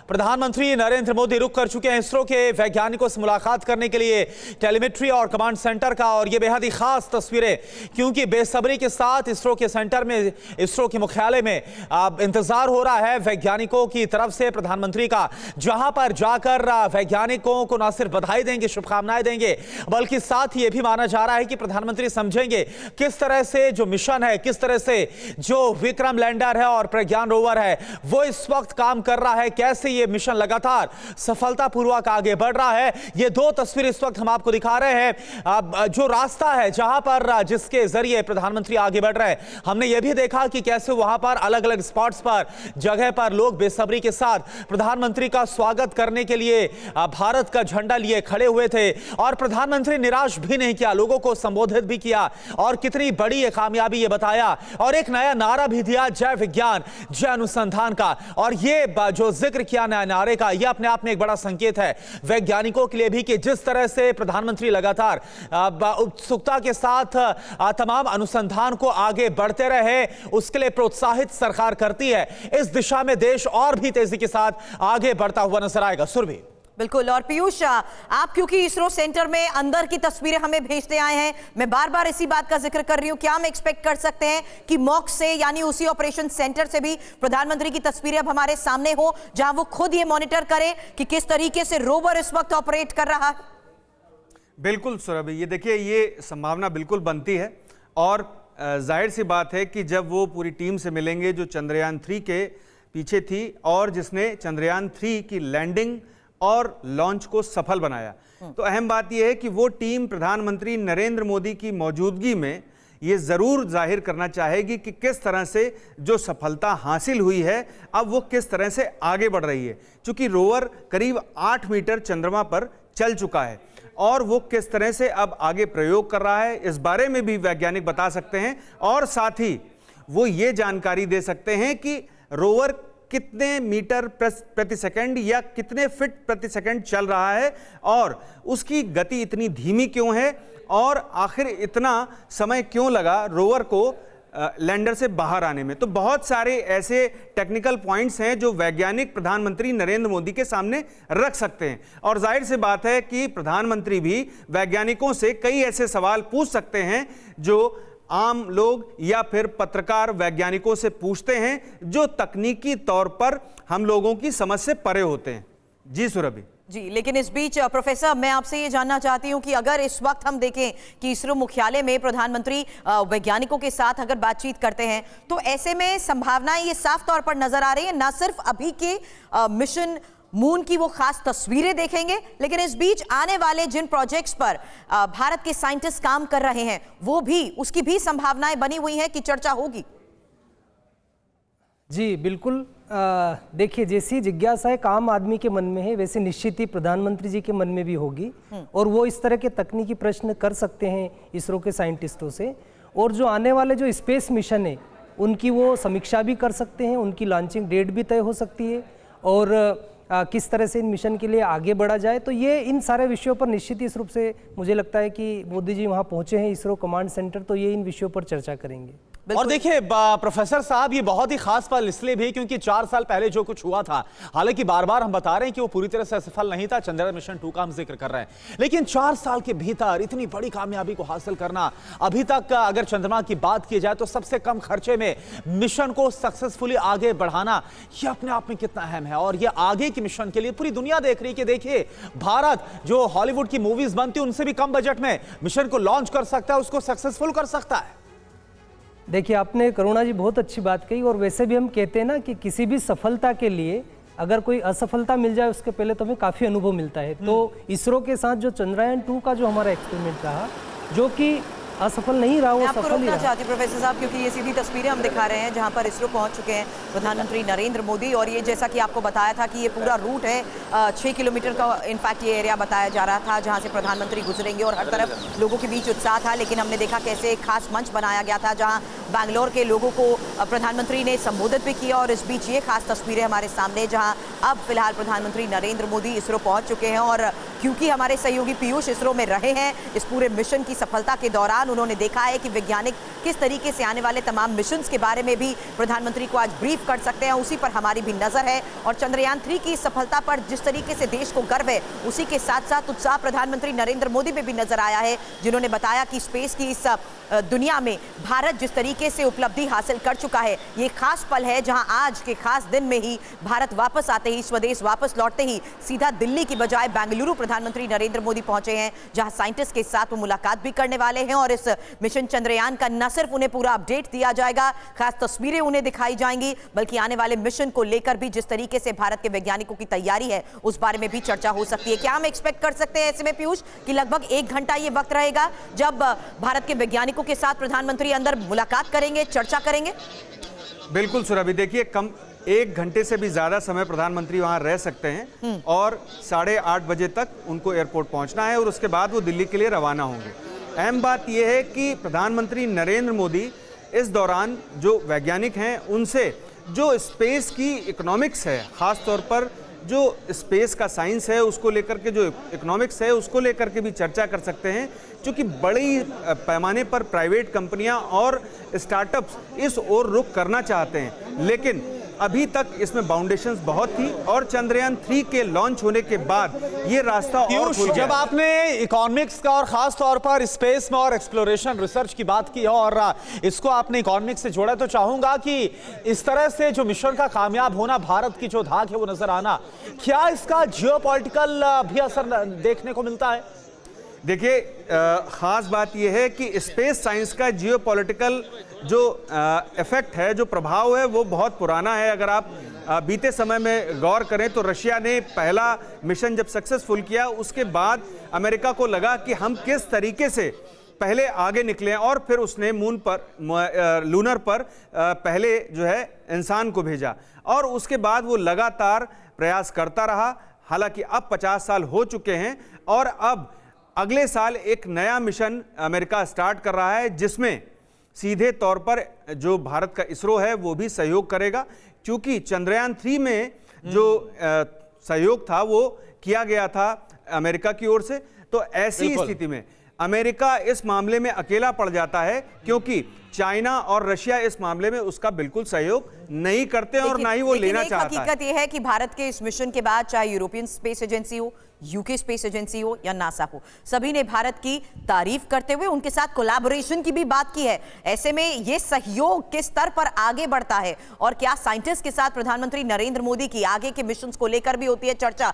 प्रधानमंत्री नरेंद्र मोदी रुक कर चुके हैं इसरो के वैज्ञानिकों से मुलाकात करने के लिए टेलीमेट्री और कमांड सेंटर का। और ये बेहद ही खास तस्वीरें, क्योंकि बेसब्री के साथ इसरो के सेंटर में, इसरो के मुख्यालय में इंतजार हो रहा है वैज्ञानिकों की तरफ से प्रधानमंत्री का, जहां पर जाकर वैज्ञानिकों को न सिर्फ बधाई देंगे, शुभकामनाएं देंगे, बल्कि साथ ही यह भी माना जा रहा है कि प्रधानमंत्री समझेंगे किस तरह से जो मिशन है, किस तरह से जो विक्रम लैंडर है और प्रज्ञान रोवर है वो इस वक्त काम कर रहा है, कैसे ये मिशन लगातार सफलतापूर्वक आगे बढ़ रहा है। ये दो तस्वीर इस वक्त हम आपको दिखा रहे हैं। जो रास्ता है जहां पर जिसके जरिए प्रधानमंत्री आगे बढ़ रहे हैं, हमने ये भी देखा कि कैसे वहां पर अलग अलग स्पॉट्स पर, जगह पर लोग बेसब्री के साथ प्रधानमंत्री का स्वागत करने के लिए भारत का झंडा लिए खड़े हुए थे। और प्रधानमंत्री निराश भी नहीं किया, लोगों को संबोधित भी किया और कितनी बड़ी ये कामयाबी ये बताया, और एक नया नारा भी दिया, जय विज्ञान जय अनुसंधान का। और ये जो जिक्र किया नया नारे का, ये अपने आप में एक बड़ा संकेत है वैज्ञानिकों के लिए भी कि जिस तरह से प्रधानमंत्री लगातार उत्सुकता के साथ तमाम अनुसंधान को आगे बढ़ते रहे, उसके लिए प्रोत्साहित सरकार करती है। इस दिशा में देश और भी तेजी के साथ आगे बढ़ता हुआ नजर आएगा। सुरभि। बिल्कुल। और पीयूष, आप क्योंकि इसरो सेंटर में अंदर की तस्वीरें हमें भेजते आए हैं, मैं बार बार इसी बात का जिक्र कर रही हूं, क्या हम एक्सपेक्ट कर सकते हैं कि मॉक से, यानी उसी ऑपरेशन सेंटर से भी प्रधानमंत्री की तस्वीरें अब हमारे सामने हो, जहां वो खुद ये मॉनिटर करें कि किस तरीके से रोवर इस वक्त ऑपरेट कर रहा है? बिल्कुल सुरभि, ये देखिए, ये संभावना बिल्कुल बनती है। और जाहिर सी बात है कि जब वो पूरी टीम से मिलेंगे जो चंद्रयान 3 के पीछे थी और जिसने चंद्रयान 3 की लैंडिंग और लॉन्च को सफल बनाया, तो अहम बात यह है कि वो टीम प्रधानमंत्री नरेंद्र मोदी की मौजूदगी में ये ज़रूर जाहिर करना चाहेगी कि किस तरह से जो सफलता हासिल हुई है अब वो किस तरह से आगे बढ़ रही है। चूँकि रोवर करीब 8 मीटर चंद्रमा पर चल चुका है और वो किस तरह से अब आगे प्रयोग कर रहा है, इस बारे में भी वैज्ञानिक बता सकते हैं। और साथ ही वो ये जानकारी दे सकते हैं कि रोवर कितने मीटर प्रति सेकंड या कितने फीट प्रति सेकंड चल रहा है और उसकी गति इतनी धीमी क्यों है और आखिर इतना समय क्यों लगा रोवर को लैंडर से बाहर आने में। तो बहुत सारे ऐसे टेक्निकल पॉइंट्स हैं जो वैज्ञानिक प्रधानमंत्री नरेंद्र मोदी के सामने रख सकते हैं। और जाहिर सी बात है कि प्रधानमंत्री भी वैज्ञानिकों से कई ऐसे सवाल पूछ सकते हैं जो आम लोग या फिर पत्रकार वैज्ञानिकों से पूछते हैं, जो तकनीकी तौर पर हम लोगों की समझ से परे होते हैं। जी सुरभि। जी, लेकिन इस बीच प्रोफेसर, मैं आपसे ये जानना चाहती हूं कि अगर इस वक्त हम देखें कि इसरो मुख्यालय में प्रधानमंत्री वैज्ञानिकों के साथ अगर बातचीत करते हैं, तो ऐसे में संभावनाएं ये साफ तौर पर नजर आ रही है, ना सिर्फ अभी के मिशन मून की वो खास तस्वीरें देखेंगे, लेकिन इस बीच आने वाले जिन प्रोजेक्ट्स पर भारत के साइंटिस्ट काम कर रहे हैं वो भी, उसकी भी संभावनाएं बनी हुई हैं कि चर्चा होगी। जी बिल्कुल। देखिए, जैसी जिज्ञासा एक आम आदमी के मन में है, वैसे निश्चित ही प्रधानमंत्री जी के मन में भी होगी और वो इस तरह के तकनीकी प्रश्न कर सकते हैं इसरो के साइंटिस्टों से। और जो आने वाले जो स्पेस मिशन है उनकी वो समीक्षा भी कर सकते हैं, उनकी लॉन्चिंग डेट भी तय हो सकती है और किस तरह से इन मिशन के लिए आगे बढ़ा जाए। तो ये इन सारे विषयों पर निश्चित इस रूप से मुझे लगता है कि मोदी जी वहाँ पहुँचे हैं इसरो कमांड सेंटर, तो ये इन विषयों पर चर्चा करेंगे। और देखिए प्रोफेसर साहब, ये बहुत ही खास पल इसलिए भी क्योंकि 4 साल पहले जो कुछ हुआ था, हालांकि बार बार हम बता रहे हैं कि वो पूरी तरह से सफल नहीं था, चंद्रयान मिशन 2 का हम जिक्र कर रहे हैं, लेकिन 4 साल के भीतर इतनी बड़ी कामयाबी को हासिल करना, अभी तक अगर चंद्रमा की बात की जाए तो सबसे कम खर्चे में मिशन को सक्सेसफुली आगे बढ़ाना, ये अपने आप में कितना अहम है। और ये आगे की मिशन के लिए पूरी दुनिया देख रही है कि देखिए, भारत जो हॉलीवुड की मूवीज बनती है उनसे भी कम बजट में मिशन को लॉन्च कर सकता है, उसको सक्सेसफुल कर सकता है। देखिए, आपने करुणा जी बहुत अच्छी बात कही। और वैसे भी हम कहते हैं ना कि किसी भी सफलता के लिए अगर कोई असफलता मिल जाए उसके पहले तो हमें काफ़ी अनुभव मिलता है। तो इसरो के साथ जो चंद्रयान 2 का जो हमारा एक्सपेरिमेंट रहा, जो कि असफल नहीं रहा, वो सफल ही रहा। रोकना चाहती हूं प्रोफेसर साहब, क्योंकि ये सीधी तस्वीरें हम दिखा रहे हैं जहां पर इसरो पहुंच चुके हैं प्रधानमंत्री नरेंद्र मोदी। और ये जैसा कि आपको बताया था कि ये पूरा रूट है 6 किलोमीटर का, इनफैक्ट ये एरिया बताया जा रहा था जहां से प्रधानमंत्री गुजरेंगे और हर तरफ लोगों के बीच उत्साह था। लेकिन हमने देखा कैसे एक खास मंच बनाया गया था जहाँ बैंगलोर के लोगों को प्रधानमंत्री ने संबोधित भी किया। और इस बीच ये खास तस्वीरें हमारे सामने, जहाँ अब फिलहाल प्रधानमंत्री नरेंद्र मोदी इसरो पहुँच चुके हैं और क्योंकि हमारे सहयोगी पीयूष इसरो में रहे हैं इस पूरे मिशन की सफलता के दौरान। उन्होंने देखा है कि वैज्ञानिक किस तरीके से आने वाले तमाम मिशंस के बारे में भी प्रधानमंत्री को आज ब्रीफ कर सकते हैं, उसी पर हमारी भी नजर है। और चंद्रयान 3 की सफलता पर जिस तरीके से देश को गर्व है, उसी के साथ साथ उत्साह प्रधानमंत्री नरेंद्र मोदी पे भी नजर आया है, जिन्होंने बताया कि स्पेस की इस दुनिया में भारत जिस तरीके से उपलब्धि हासिल कर चुका है, ये खास पल है जहां आज के खास दिन में ही भारत वापस आते ही, स्वदेश वापस लौटते ही सीधा दिल्ली की बजाय बेंगलुरु प्रधानमंत्री नरेंद्र मोदी पहुंचे हैं, जहां साइंटिस्ट के साथ वो मुलाकात भी करने वाले हैं। और इस मिशन चंद्रयान का न सिर्फ उन्हें पूरा अपडेट दिया जाएगा, खास तस्वीरें उन्हें दिखाई जाएंगी, बल्कि आने वाले मिशन को लेकर भी जिस तरीके से भारत के वैज्ञानिकों की तैयारी है उस बारे में भी चर्चा हो सकती है। क्या हम एक्सपेक्ट कर सकते हैं ऐसे में पीयूष कि लगभग 1 घंटा ये वक्त रहेगा जब भारत के वैज्ञानिकों के साथ प्रधानमंत्री अंदर मुलाकात करेंगे, चर्चा करेंगे? बिल्कुल सुरभि, देखिए कम 1 घंटे से भी ज्यादा समय प्रधानमंत्री वहां रह सकते हैं और 8:30 बजे तक उनको एयरपोर्ट पहुंचना है और उसके बाद वो दिल्ली के लिए रवाना होंगे। अहम बात यह है कि प्रधानमंत्री नरेंद्र मोदी इस दौरान जो वैज्ञानिक हैं उनसे जो स्पेस की इकोनॉमिक्स है, खास तौर पर जो स्पेस का साइंस है उसको लेकर के, जो इकोनॉमिक्स है उसको लेकर के भी चर्चा कर सकते हैं, क्योंकि बड़ी पैमाने पर प्राइवेट कंपनियां और स्टार्टअप्स इस ओर रुख करना चाहते हैं, लेकिन अभी तक इसमें बाउंडेशंस बहुत थी और चंद्रयान 3 के लॉन्च होने के बाद ये रास्ता और खुल गया। जब आपने इकोनॉमिक्स का और खास तौर पर स्पेस में और एक्सप्लोरेशन रिसर्च की बात की और इसको आपने इकोनॉमिक्स से जोड़ा, तो चाहूंगा कि इस तरह से जो मिशन का कामयाब होना, भारत की जो धाक है वो नजर आना, क्या इसका जियोपॉलिटिकल भी असर देखने को मिलता है? देखिए खास बात यह है कि स्पेस साइंस का जियोपॉलिटिकल जो इफेक्ट है, जो प्रभाव है, वो बहुत पुराना है। अगर आप बीते समय में गौर करें तो रशिया ने पहला मिशन जब सक्सेसफुल किया, उसके बाद अमेरिका को लगा कि हम किस तरीके से पहले आगे निकले और फिर उसने मून पर, लूनर पर पहले जो है इंसान को भेजा और उसके बाद वो लगातार प्रयास करता रहा। हालांकि अब 50 साल हो चुके हैं और अब अगले साल एक नया मिशन अमेरिका स्टार्ट कर रहा है, जिसमें सीधे तौर पर जो भारत का इसरो है वो भी सहयोग करेगा, क्योंकि चंद्रयान 3 में जो सहयोग था वो किया गया था अमेरिका की ओर से। तो ऐसी स्थिति में अमेरिका इस मामले में अकेला पड़ जाता है, क्योंकि चाइना और रशिया इस मामले में उसका बिल्कुल सहयोग नहीं करते और ना ही वो लेना चाहता है। हकीकत यह है कि भारत के इस मिशन के बाद चाहे यूरोपियन स्पेस एजेंसी हो, यूके स्पेस एजेंसी हो या नासा हो, सभी ने भारत की तारीफ करते हुए उनके साथ कोलैबोरेशन की भी बात की है। ऐसे में ये सहयोग किस स्तर पर आगे बढ़ता है और क्या साइंटिस्ट के साथ प्रधानमंत्री नरेंद्र मोदी की आगे के मिशंस को लेकर भी होती है चर्चा?